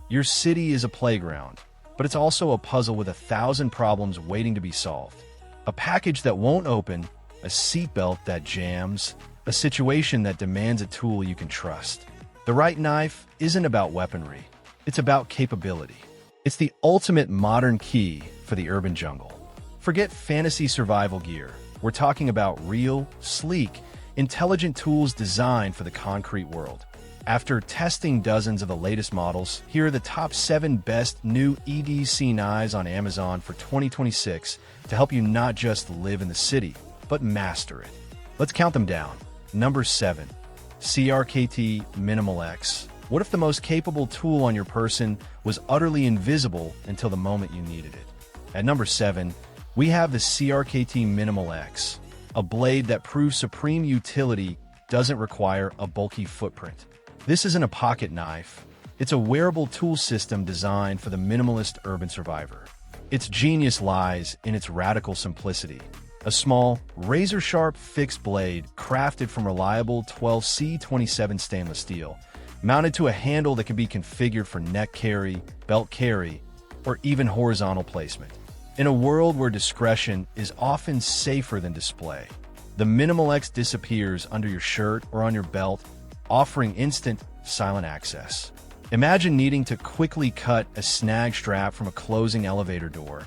Your city is a playground, but it's also a puzzle with 1,000 problems waiting to be solved. A package that won't open, a seatbelt that jams, a situation that demands a tool you can trust. The right knife isn't about weaponry, it's about capability. It's the ultimate modern key for the urban jungle. Forget fantasy survival gear. We're talking about real, sleek, intelligent tools designed for the concrete world. After testing dozens of the latest models, here are the top 7 best new EDC knives on Amazon for 2026 to help you not just live in the city, but master it. Let's count them down. Number 7. CRKT Minimal X. What if the most capable tool on your person was utterly invisible until the moment you needed it? At number 7, we have the CRKT Minimal X, a blade that proves supreme utility doesn't require a bulky footprint. This isn't a pocket knife. It's a wearable tool system designed for the minimalist urban survivor. Its genius lies in its radical simplicity. A small, razor-sharp fixed blade crafted from reliable 12C27 stainless steel, mounted to a handle that can be configured for neck carry, belt carry, or even horizontal placement. In a world where discretion is often safer than display, the MinimalX disappears under your shirt or on your belt, offering instant, silent access. Imagine needing to quickly cut a snag strap from a closing elevator door,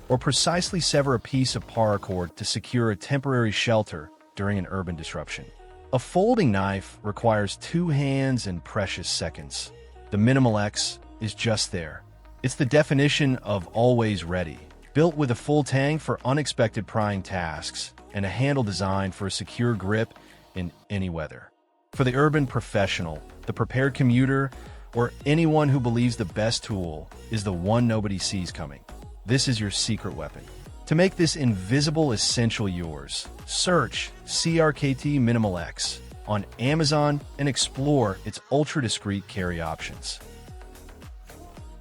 or precisely sever a piece of paracord to secure a temporary shelter during an urban disruption. A folding knife requires 2 hands and precious seconds. The MinimalX is just there. It's the definition of always ready, built with a full tang for unexpected prying tasks and a handle designed for a secure grip in any weather. For the urban professional, the prepared commuter, or anyone who believes the best tool is the one nobody sees coming, this is your secret weapon. To make this invisible essential yours, search CRKT Minimal X on Amazon and explore its ultra-discreet carry options.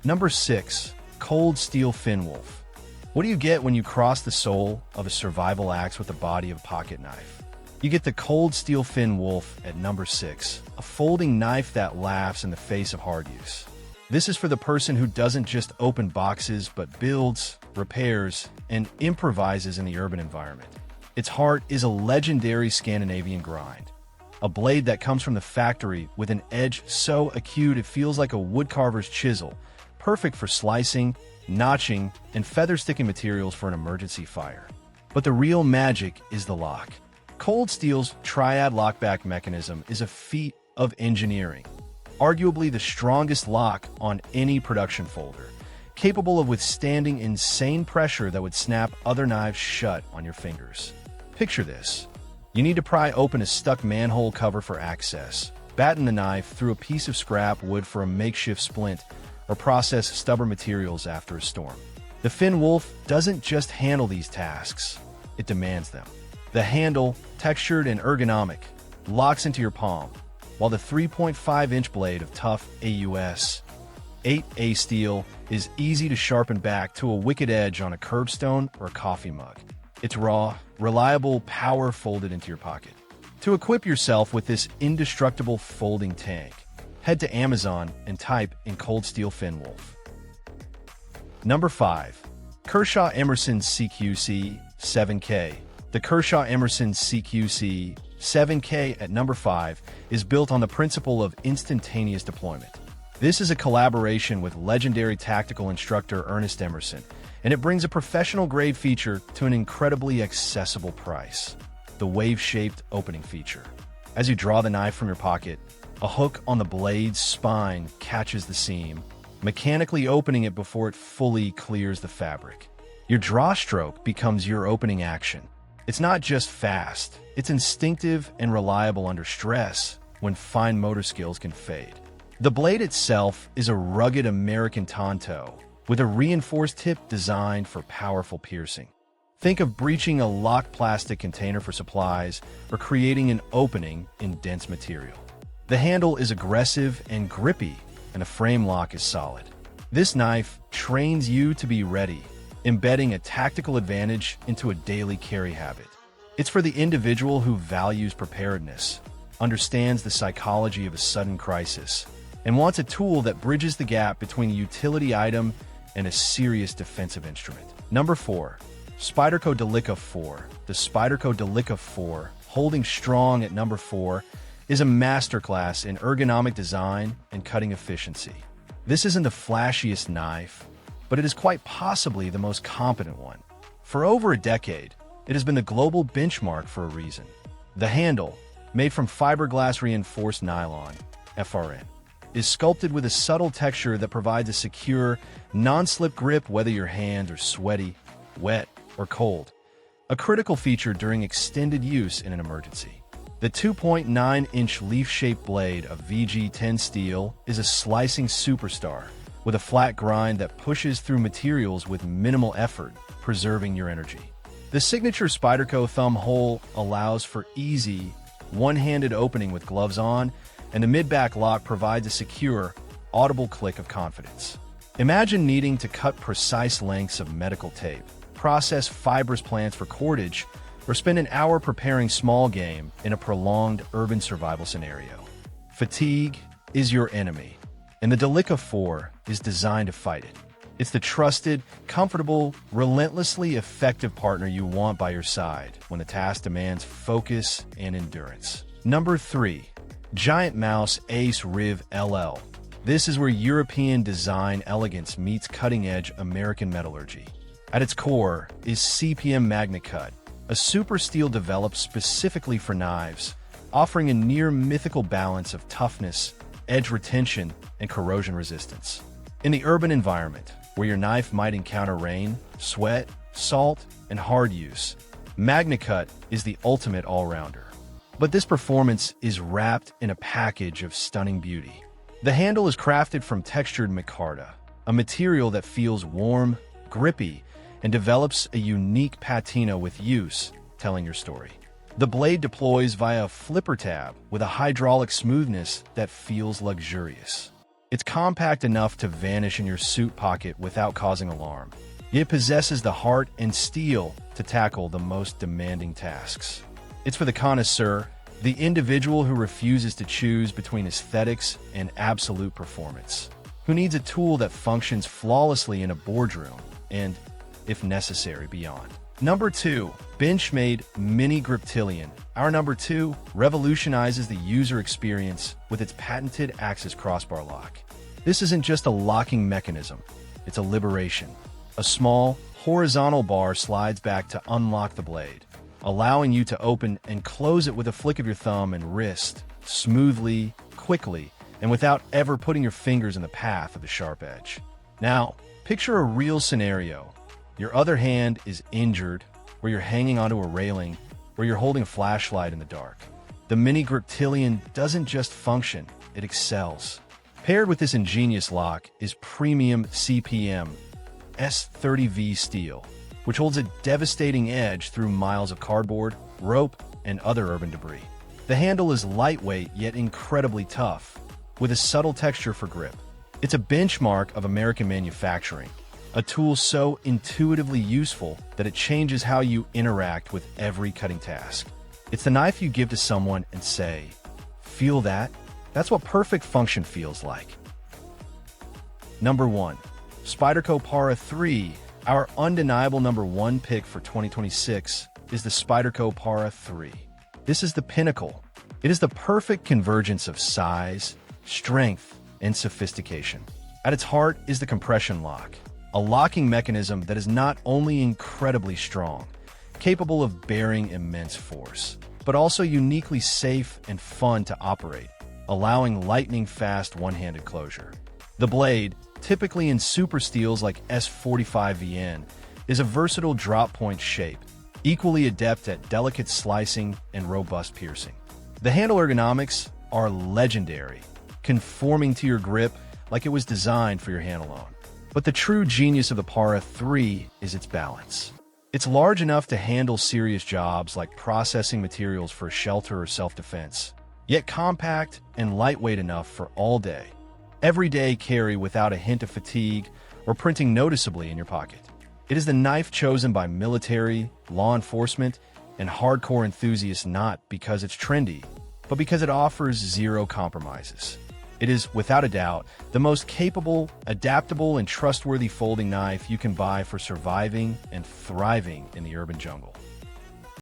Number 6. Cold Steel Finwolf. What do you get when you cross the soul of a survival axe with the body of a pocket knife? You get the Cold Steel Finwolf at number 6, a folding knife that laughs in the face of hard use. This is for the person who doesn't just open boxes, but builds, repairs, and improvises in the urban environment. Its heart is a legendary Scandinavian grind, a blade that comes from the factory with an edge so acute it feels like a woodcarver's chisel, perfect for slicing, notching, and feather-sticking materials for an emergency fire. But the real magic is the lock. Cold Steel's triad lockback mechanism is a feat of engineering, arguably the strongest lock on any production folder, capable of withstanding insane pressure that would snap other knives shut on your fingers. Picture this. You need to pry open a stuck manhole cover for access, batten the knife through a piece of scrap wood for a makeshift splint, or process stubborn materials after a storm. The Finwolf doesn't just handle these tasks, it demands them. The handle, textured and ergonomic, locks into your palm, while the 3.5-inch blade of tough AUS 8A steel is easy to sharpen back to a wicked edge on a curbstone or a coffee mug. It's raw, reliable power folded into your pocket. To equip yourself with this indestructible folding tank, head to Amazon and type in Cold Steel Finwolf. Number 5. Kershaw Emerson CQC 7K. The Kershaw Emerson CQC 7K at number 5 is built on the principle of instantaneous deployment. This is a collaboration with legendary tactical instructor Ernest Emerson, and it brings a professional-grade feature to an incredibly accessible price: the wave-shaped opening feature. As you draw the knife from your pocket, a hook on the blade's spine catches the seam, mechanically opening it before it fully clears the fabric. Your draw stroke becomes your opening action. It's not just fast, it's instinctive and reliable under stress when fine motor skills can fade. The blade itself is a rugged American Tonto with a reinforced tip designed for powerful piercing. Think of breaching a locked plastic container for supplies or creating an opening in dense material. The handle is aggressive and grippy, and the frame lock is solid. This knife trains you to be ready, embedding a tactical advantage into a daily carry habit. It's for the individual who values preparedness, understands the psychology of a sudden crisis, and wants a tool that bridges the gap between a utility item and a serious defensive instrument. Number 4. Spyderco Delica 4. The Spyderco Delica 4, holding strong at number 4, is a masterclass in ergonomic design and cutting efficiency. This isn't the flashiest knife, but it is quite possibly the most competent one. For over a decade, it has been the global benchmark for a reason. The handle, made from fiberglass reinforced nylon, FRN, is sculpted with a subtle texture that provides a secure, non-slip grip whether your hands are sweaty, wet, or cold, a critical feature during extended use in an emergency. The 2.9-inch leaf-shaped blade of VG10 steel is a slicing superstar with a flat grind that pushes through materials with minimal effort, preserving your energy. The signature Spyderco thumb hole allows for easy, one-handed opening with gloves on, and the mid-back lock provides a secure, audible click of confidence. Imagine needing to cut precise lengths of medical tape, process fibrous plants for cordage, or spend an hour preparing small game in a prolonged urban survival scenario. Fatigue is your enemy, and the Delica 4 is designed to fight it. It's the trusted, comfortable, relentlessly effective partner you want by your side when the task demands focus and endurance. Number 3. GiantMouse Ace Riv LL. This is where European design elegance meets cutting-edge American metallurgy. At its core is CPM MagnaCut, a super steel developed specifically for knives, offering a near-mythical balance of toughness, edge retention, and corrosion resistance. In the urban environment, where your knife might encounter rain, sweat, salt, and hard use, MagnaCut is the ultimate all-rounder. But this performance is wrapped in a package of stunning beauty. The handle is crafted from textured micarta, a material that feels warm, grippy, and develops a unique patina with use, telling your story. The blade deploys via a flipper tab with a hydraulic smoothness that feels luxurious. It's compact enough to vanish in your suit pocket without causing alarm. It possesses the heart and steel to tackle the most demanding tasks. It's for the connoisseur, the individual who refuses to choose between aesthetics and absolute performance, who needs a tool that functions flawlessly in a boardroom and, if necessary, beyond. Number 2. Benchmade Mini Griptilian. Our number 2 revolutionizes the user experience with its patented Axis crossbar lock. This isn't just a locking mechanism, it's a liberation. A small, horizontal bar slides back to unlock the blade, allowing you to open and close it with a flick of your thumb and wrist, smoothly, quickly, and without ever putting your fingers in the path of the sharp edge. Now, picture a real scenario. Your other hand is injured, where you're hanging onto a railing, where you're holding a flashlight in the dark. The Mini Griptilian doesn't just function, it excels. Paired with this ingenious lock is premium CPM S30V steel, which holds a devastating edge through miles of cardboard, rope, and other urban debris. The handle is lightweight yet incredibly tough, with a subtle texture for grip. It's a benchmark of American manufacturing, a tool so intuitively useful that it changes how you interact with every cutting task. It's the knife you give to someone and say, "Feel that? That's what perfect function feels like." Number 1. Spyderco Para 3. Our undeniable number 1 pick for 2026 is the Spyderco Para 3. This is the pinnacle. It is the perfect convergence of size, strength, and sophistication. At its heart is the compression lock, a locking mechanism that is not only incredibly strong, capable of bearing immense force, but also uniquely safe and fun to operate, allowing lightning-fast one-handed closure. The blade, typically in super steels like S45VN, is a versatile drop-point shape, equally adept at delicate slicing and robust piercing. The handle ergonomics are legendary, conforming to your grip like it was designed for your hand alone. But the true genius of the Para 3 is its balance. It's large enough to handle serious jobs like processing materials for shelter or self-defense, yet compact and lightweight enough for all day, everyday carry without a hint of fatigue or printing noticeably in your pocket. It is the knife chosen by military, law enforcement, and hardcore enthusiasts not because it's trendy, but because it offers zero compromises. It is, without a doubt, the most capable, adaptable, and trustworthy folding knife you can buy for surviving and thriving in the urban jungle.